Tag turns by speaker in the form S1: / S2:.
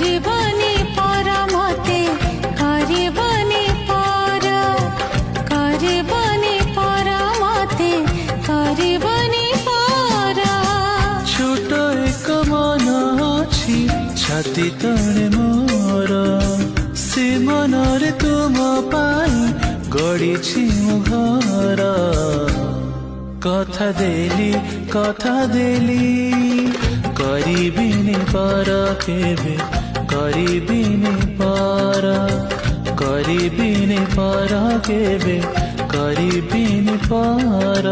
S1: करबनी पर मते करबनी पर करबनी पर मते करबनी पर
S2: छोट एक मन अछि छाती तले मोर से मनरे तुम पाई गढ़ी मो घर कथा देली करिबिनी पर केबे करिबिनी पर केबे करिबिनी पर